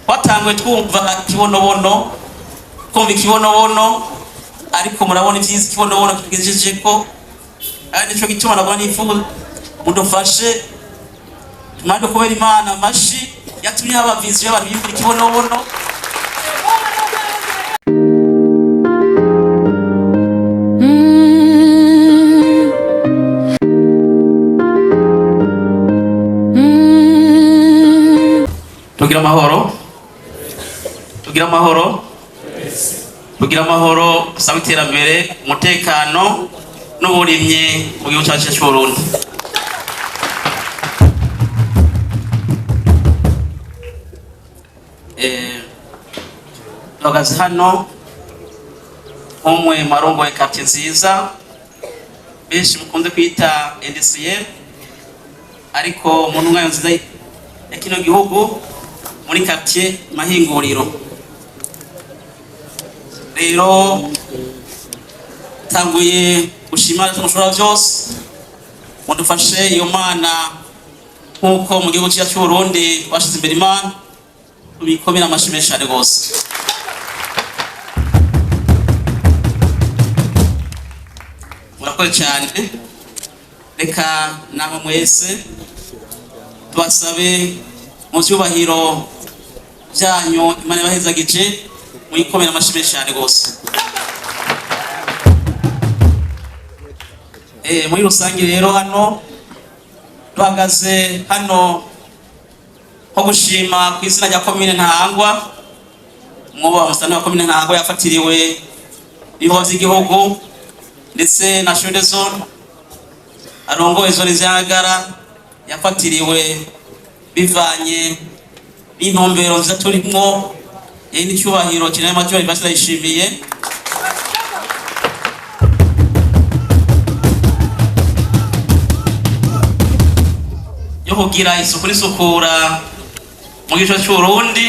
Watangwe twumva kibonobono, kumva ikibonobono, ariko murabona ivyiza ikibonobono kigejeje ko ari nico gituma nabona nifuza mudufashe tumande kubera Imana amashi yatumye haba vision y'abantu bimvira ikibonobono. Tugira amahoro, tugira amahoro, tugira amahoro, saba iterambere, umutekano n'uburimyi mu gihugu cyacu cy'u Burundi. Tuhagaze hano umwe marongo ya quartier nziza benshi mukunze kwita NDCL, ariko mu ntumwa nziza ya kino gihugu muri quartier Mahinguriro. Rero tanguye gushimira tumushora byose mudufashe iyo Mana nkuko mu gihugu cyacu cy'u Burundi bashize imbere Imana tubikomera amashimesha rwose. Murakoze cyane, reka namwe mwese tubasabe mu byubahiro byanyu Imana ibahezagije muyikomera amashimesha rwose. Muri rusange rero hano tuhagaze hano ho gushima ku izina rya komine Ntahangwa, umwubaha musana wa komine Ntahangwa yafatiriwe ibihoza igihugu ndetse na Chef de zone arongoye zone z'Angara yafatiriwe bivanye n'intumbero nziza turimo n'icyubahiro kinene majoro ibasira yishimiye. Yo kugira isuku n'isukura mu gihugu cy'u Burundi,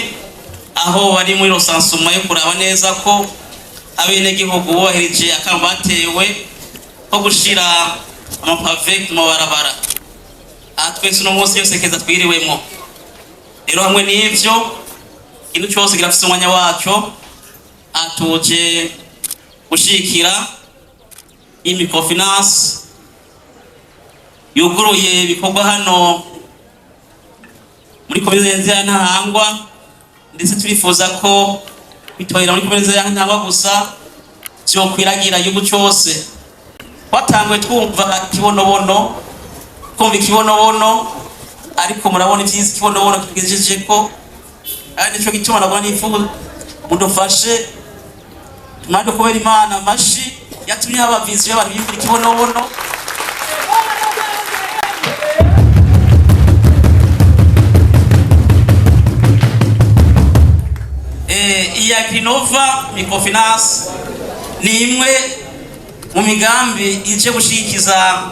aho bari muri rosansuma yo kuraba neza ko abenegihugu bubahirije akamba batewe ko gushira amapave mu barabara. Twese uno munsi yose keza twiriwemo. Rero hamwe n'ivyo ikintu cyose kirafise umwanya waco, atuje gushikira imicrofinance yuguruye ibikorwa hano muri komine ya Ntahangwa, ndetse turifuza ko bitohera muri komine ya Ntahangwa gusa byo kwiragira igihugu cyose. Watangwe twumva kibonobono, kumva ikibonobono, ariko murabona ivyiza ikibonobono kigejeje ko ari nico gituma nabona nifuza mudufashe tumande kubera Imana amashi yatumye haba vision y'abantu bimvira ikibonobono. Iya Grinova Microfinance ni imwe mu migambi ije gushikiza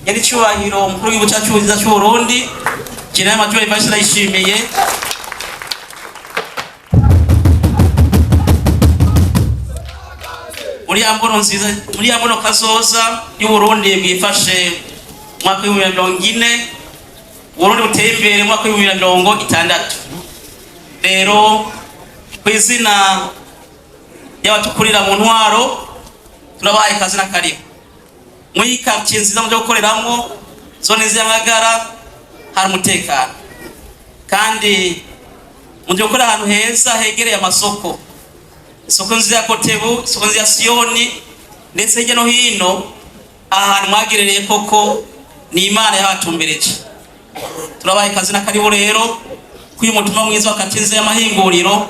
yari cyubahiro umukuru w'igihugu cyacu cy'u Burundi kinene majoro ibasira yishimiye. Muri ambono nziza, muri ambono kazoza y'u Burundi bwifashe mwaka wa 2040, Burundi buteye imbere mwaka wa 2060. Rero kwizina y'abatukurira mu ntwaro turabaye kazi na karibu muri quartier nziza mu gukoreramo zone z'Angara hari umutekano, kandi mu gukora ahantu heza hegereye amasoko, isoko nziza ya Kotebu, isoko nziza ya Siyoni, ndetse hirya no hino ahantu mwagerereye koko ni Imana yabatumbereje. Turabaye kazi na karibu rero kuyu mutima mwiza wa quartier nziza y'Amahinguriro,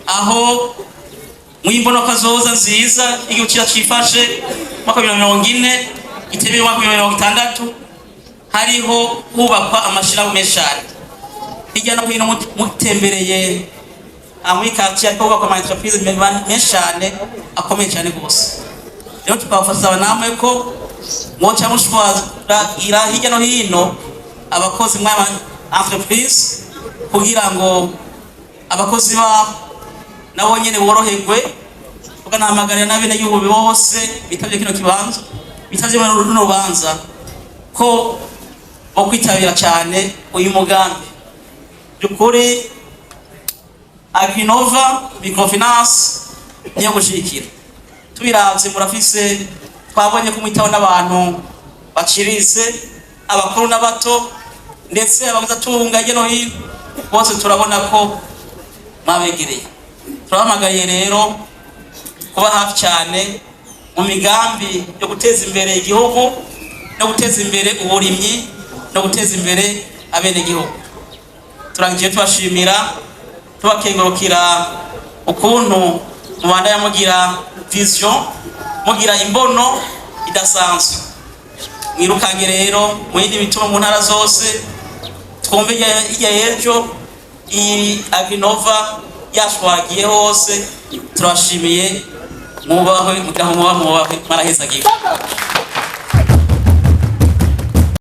aho mwimbono kazoza nziza igihugu cyifashe mwaka 2040 itebe mwaka 2060 hariho hubakwa amashiraho meshane hirya no hino mutembereye muri quartier ko hubakwa ama entreprise meshane akomeye cyane gose. Rero tukabafasha namwe ko mwoca mushwaza ira hirya no hino abakozi mwa entreprise kugira ngo abakozi ba nabo nyene boroherwe, tukanahamagarira n'abene y'ubu bose bitavye kino kibanza, bitavye mu rubanza ko bo kwitabira cyane uyu mugambi. Byukuri Agrinova microfinance niyo gushikira. Tubiravye murafise twabonye ko mwitaho n'abantu bacirise abakuru n'abato ndetse abaguza tunga no hino bose turabona ko mabegereye. Turahamagaye rero kuba hafi cyane mu migambi yo guteza imbere igihugu no guteza imbere uburimyi no guteza imbere abene gihugu. Turangije tubashimira tubakengurukira ukuntu mubanda yamugira vision mugira imbono idasanzwe. Mwirukange rero mu yindi bituma mu ntara zose twumve ijya yejo iyi Agrinova yashwagiye hose. Turashimiye mubahwe mugiraho mubahwe maraheza gihe.